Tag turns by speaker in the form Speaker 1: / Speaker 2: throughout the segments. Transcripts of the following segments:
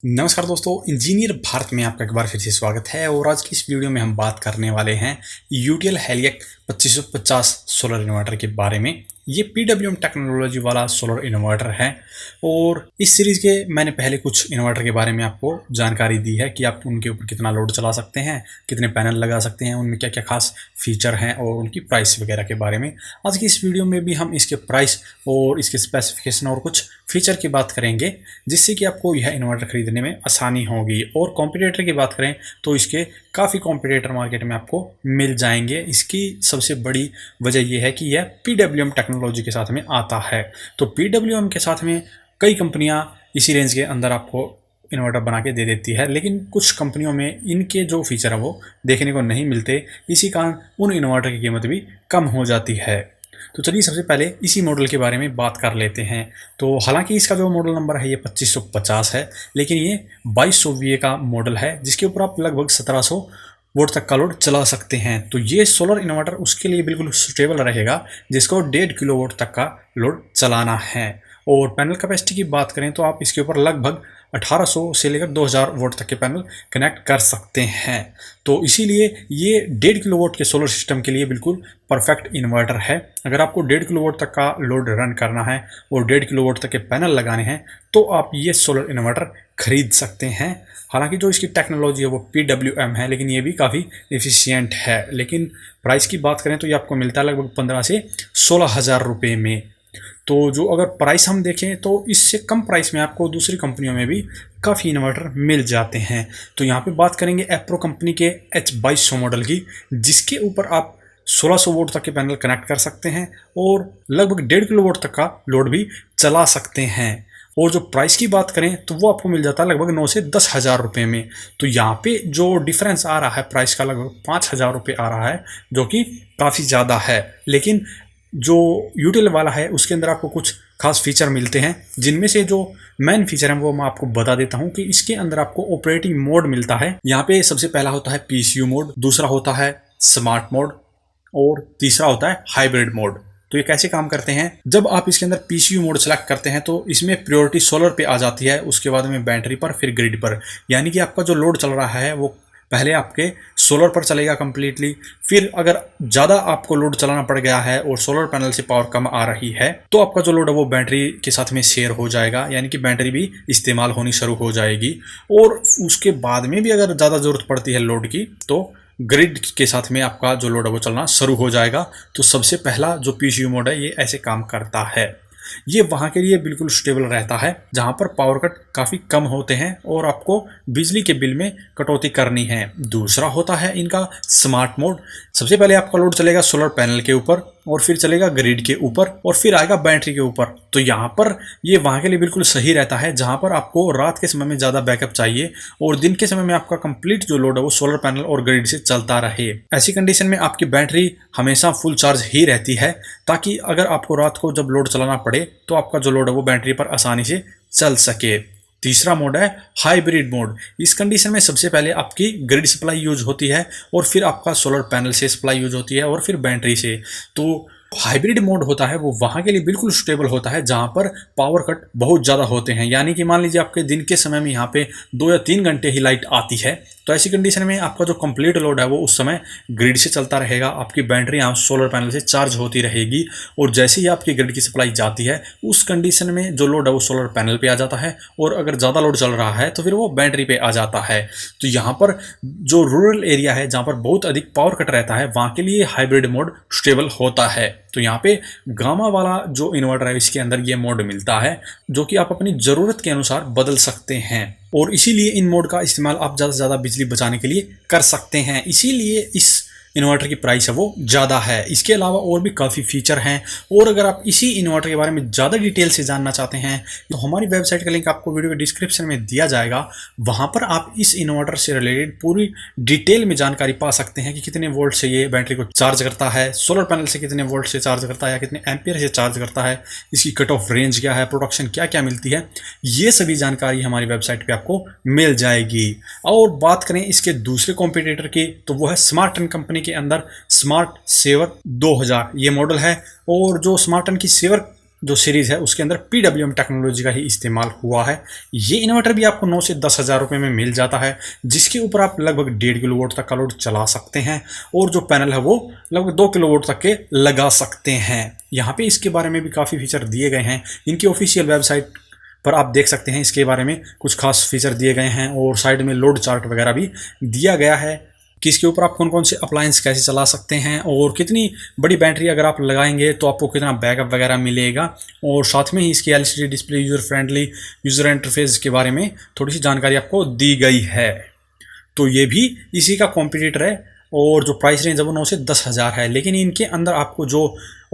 Speaker 1: नमस्कार दोस्तों, इंजीनियर भारत में आपका एक बार फिर से स्वागत है। और आज की इस वीडियो में हम बात करने वाले हैं यूटीएल हेलियक 2550 सोलर इन्वर्टर के बारे में। ये पीडब्ल्यूएम टेक्नोलॉजी वाला सोलर इन्वर्टर है और इस सीरीज़ के मैंने पहले कुछ इन्वर्टर के बारे में आपको जानकारी दी है कि आप उनके ऊपर कितना लोड चला सकते हैं, कितने पैनल लगा सकते हैं, उनमें क्या क्या खास फीचर हैं और उनकी प्राइस वगैरह के बारे में। आज की इस वीडियो में भी हम इसके प्राइस और इसके स्पेसिफिकेशन और कुछ फीचर की बात करेंगे, जिससे कि आपको यह इन्वर्टर खरीदने में आसानी होगी। और कॉम्पिटिटर की बात करें तो इसके काफ़ी कॉम्पिटिटर मार्केट में आपको मिल जाएंगे। इसकी सबसे बड़ी वजह यह है कि यह पीडब्ल्यूएम टेक्नोलॉजी के साथ में आता है। तो पीडब्ल्यूएम के साथ में कई कंपनियां इसी रेंज के अंदर आपको इन्वर्टर बना के दे देती है, लेकिन कुछ कंपनियों में इनके जो फीचर है वो देखने को नहीं मिलते। इसी कारण उन इन्वर्टर की कीमत भी कम हो जाती है। तो चलिए सबसे पहले इसी मॉडल के बारे में बात कर लेते हैं। तो हालांकि इसका जो मॉडल नंबर है ये 2550 है, लेकिन ये 2200 वीए का मॉडल है, जिसके ऊपर आप लगभग 1700 वोल्ट तक का लोड चला सकते हैं। तो ये सोलर इन्वर्टर उसके लिए बिल्कुल सुटेबल रहेगा जिसको 1.5 किलो वोल्ट तक का लोड चलाना है। और पैनल कैपेसिटी की बात करें तो आप इसके ऊपर लगभग 1800 से लेकर 2000 वोल्ट तक के पैनल कनेक्ट कर सकते हैं। तो इसीलिए ये 1.5 किलो वोल्ट के सोलर सिस्टम के लिए बिल्कुल परफेक्ट इन्वर्टर है। अगर आपको 1.5 किलो वोल्ट तक का लोड रन करना है और 1.5 किलो वोल्ट तक के पैनल लगाने हैं तो आप ये सोलर इन्वर्टर खरीद सकते हैं। हालांकि जो इसकी टेक्नोलॉजी है वो PWM है, लेकिन ये भी काफ़ी एफिशिएंट है। लेकिन प्राइस की बात करें तो ये आपको मिलता है लगभग 15 से 16 हज़ार रुपये में। तो जो अगर प्राइस हम देखें तो इससे कम प्राइस में आपको दूसरी कंपनियों में भी काफ़ी इन्वर्टर मिल जाते हैं। तो यहाँ पे बात करेंगे एप्रो कंपनी के H2200 मॉडल की, जिसके ऊपर आप 1600 वोल्ट तक के पैनल कनेक्ट कर सकते हैं और लगभग 1.5 किलो वोल्ट तक का लोड भी चला सकते हैं। और जो प्राइस की बात करें तो वो आपको मिल जाता है लगभग 9 से 10 हज़ार रुपये में। तो यहाँ पे जो डिफरेंस आ रहा है प्राइस का लगभग 5 हज़ार रुपये आ रहा है, जो कि काफ़ी ज़्यादा है। लेकिन जो यूटिल वाला है उसके अंदर आपको कुछ खास फीचर मिलते हैं, जिनमें से जो मेन फीचर है वो मैं आपको बता देता हूं कि इसके अंदर आपको ऑपरेटिंग मोड मिलता है। यहाँ पे सबसे पहला होता है पीसीयू मोड, दूसरा होता है स्मार्ट मोड और तीसरा होता है हाइब्रिड मोड। तो ये कैसे काम करते हैं, जब आप इसके अंदर पीसीयू मोड सेलेक्ट करते हैं तो इसमें प्रायोरिटी सोलर पे आ जाती है, उसके बाद में बैटरी पर, फिर ग्रिड पर। यानी कि आपका जो लोड चल रहा है वो पहले आपके सोलर पर चलेगा कंप्लीटली। फिर अगर ज़्यादा आपको लोड चलाना पड़ गया है और सोलर पैनल से पावर कम आ रही है तो आपका जो लोड है वो बैटरी के साथ में शेयर हो जाएगा, यानी कि बैटरी भी इस्तेमाल होनी शुरू हो जाएगी। और उसके बाद में भी अगर ज़्यादा ज़रूरत पड़ती है लोड की तो ग्रिड के साथ में आपका जो लोड है वो चलना शुरू हो जाएगा। तो सबसे पहला जो पीसीयू मोड है ये ऐसे काम करता है। ये वहाँ के लिए बिल्कुल स्टेबल रहता है जहाँ पर पावर कट काफ़ी कम होते हैं और आपको बिजली के बिल में कटौती करनी है। दूसरा होता है इनका स्मार्ट मोड। सबसे पहले आपका लोड चलेगा सोलर पैनल के ऊपर और फिर चलेगा ग्रिड के ऊपर और फिर आएगा बैटरी के ऊपर। तो यहाँ पर ये वहाँ के लिए बिल्कुल सही रहता है जहाँ पर आपको रात के समय में ज़्यादा बैकअप चाहिए और दिन के समय में आपका कंप्लीट जो लोड है वो सोलर पैनल और ग्रिड से चलता रहे। ऐसी कंडीशन में आपकी बैटरी हमेशा फुल चार्ज ही रहती है, ताकि अगर आपको रात को जब लोड चलाना पड़े तो आपका जो लोड है वो बैटरी पर आसानी से चल सके। तीसरा मोड है हाइब्रिड मोड। इस कंडीशन में सबसे पहले आपकी ग्रिड सप्लाई यूज होती है और फिर आपका सोलर पैनल से सप्लाई यूज होती है और फिर बैटरी से। तो हाइब्रिड मोड होता है वो वहाँ के लिए बिल्कुल स्टेबल होता है जहाँ पर पावर कट बहुत ज़्यादा होते हैं। यानी कि मान लीजिए आपके दिन के समय में यहाँ पे 2 या 3 घंटे ही लाइट आती है, तो ऐसी कंडीशन में आपका जो कंप्लीट लोड है वो उस समय ग्रिड से चलता रहेगा। आपकी बैटरी यहाँ सोलर पैनल से चार्ज होती रहेगी और जैसे ही आपकी ग्रिड की सप्लाई जाती है उस कंडीशन में जो लोड है वो सोलर पैनल पे आ जाता है और अगर ज़्यादा लोड चल रहा है तो फिर वो बैटरी पे आ जाता है। तो यहाँ पर जो रूरल एरिया है जहाँ पर बहुत अधिक पावर कट रहता है वहाँ के लिए हाइब्रिड मोड स्टेबल होता है। तो यहाँ पे गामा वाला जो इन्वर्टर है इसके अंदर ये मोड मिलता है, जो कि आप अपनी ज़रूरत के अनुसार बदल सकते हैं और इसीलिए इन मोड का इस्तेमाल आप ज़्यादा से ज़्यादा बिजली बचाने के लिए कर सकते हैं। इसीलिए इस इन्वर्टर की प्राइस है वो ज़्यादा है। इसके अलावा और भी काफ़ी फीचर हैं और अगर आप इसी इन्वर्टर के बारे में ज़्यादा डिटेल से जानना चाहते हैं तो हमारी वेबसाइट का लिंक आपको वीडियो के डिस्क्रिप्शन में दिया जाएगा। वहाँ पर आप इस इन्वर्टर से रिलेटेड पूरी डिटेल में जानकारी पा सकते हैं कि कितने वोल्ट से ये बैटरी को चार्ज करता है, सोलर पैनल से कितने वोल्ट से चार्ज करता है या कितने एम्पियर से चार्ज करता है, इसकी कट ऑफ रेंज क्या है, प्रोडक्शन क्या क्या मिलती है, ये सभी जानकारी हमारी वेबसाइट पर आपको मिल जाएगी। और बात करें इसके दूसरे कॉम्पिटिटर की तो वो है स्मार्टन कंपनी के अंदर स्मार्ट सेवर 2000 ये मॉडल है। और जो स्मार्टन की सेवर जो सीरीज़ है उसके अंदर PWM टेक्नोलॉजी का ही इस्तेमाल हुआ है। ये इन्वर्टर भी आपको 9 से 10 हज़ार रुपये में मिल जाता है, जिसके ऊपर आप लगभग 1.5 किलोवाट तक का लोड चला सकते हैं और जो पैनल है वो लगभग 2 किलोवाट तक के लगा सकते हैं। यहाँ पे इसके बारे में भी काफ़ी फीचर दिए गए हैं, इनकी ऑफिशियल वेबसाइट पर आप देख सकते हैं। इसके बारे में कुछ खास फीचर दिए गए हैं और साइड में लोड चार्ट वगैरह भी दिया गया है कि इसके ऊपर आप कौन कौन से अप्लायंस कैसे चला सकते हैं और कितनी बड़ी बैटरी अगर आप लगाएंगे तो आपको कितना बैकअप वगैरह मिलेगा। और साथ में ही इसकी LCD display, user friendly user interface के बारे में थोड़ी सी जानकारी आपको दी गई है। तो ये भी इसी का कॉम्पिटिटर है और जो प्राइस रेंज है वो 9 से 10 हज़ार है, लेकिन इनके अंदर आपको जो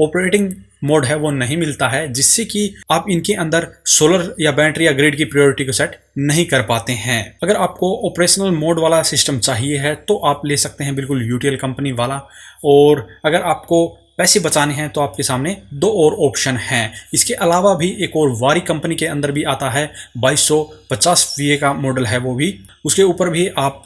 Speaker 1: ऑपरेटिंग मोड है वो नहीं मिलता है, जिससे कि आप इनके अंदर सोलर या बैटरी या ग्रिड की प्रायोरिटी को सेट नहीं कर पाते हैं। अगर आपको ऑपरेशनल मोड वाला सिस्टम चाहिए है तो आप ले सकते हैं बिल्कुल UTL कंपनी वाला, और अगर आपको पैसे बचाने हैं तो आपके सामने 2 और ऑप्शन हैं। इसके अलावा भी एक और वारी कंपनी के अंदर भी आता है, 2250 VA का मॉडल है वो भी, उसके ऊपर भी आप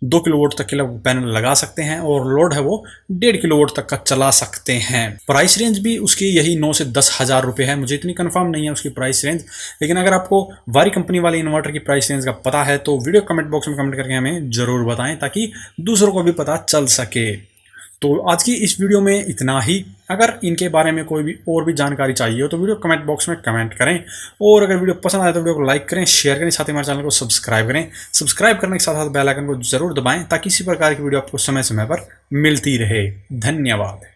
Speaker 1: 2 किलोवाट तक के पैनल लगा सकते हैं और लोड है वो 1.5 किलोवाट तक का चला सकते हैं। प्राइस रेंज भी उसकी यही 9 से 10 हज़ार रुपये है, मुझे इतनी कंफर्म नहीं है उसकी प्राइस रेंज, लेकिन अगर आपको वारी कंपनी वाले इन्वर्टर की प्राइस रेंज का पता है तो वीडियो कमेंट बॉक्स में कमेंट करके हमें ज़रूर बताएं ताकि दूसरों को भी पता चल सके। तो आज की इस वीडियो में इतना ही। अगर इनके बारे में कोई भी और भी जानकारी चाहिए हो तो वीडियो कमेंट बॉक्स में कमेंट करें, और अगर वीडियो पसंद आए तो वीडियो को लाइक करें, शेयर करें, साथ ही हमारे चैनल को सब्सक्राइब करें। सब्सक्राइब करने के साथ साथ बेल आइकन को जरूर दबाएं ताकि इसी प्रकार की वीडियो आपको समय समय पर मिलती रहे। धन्यवाद।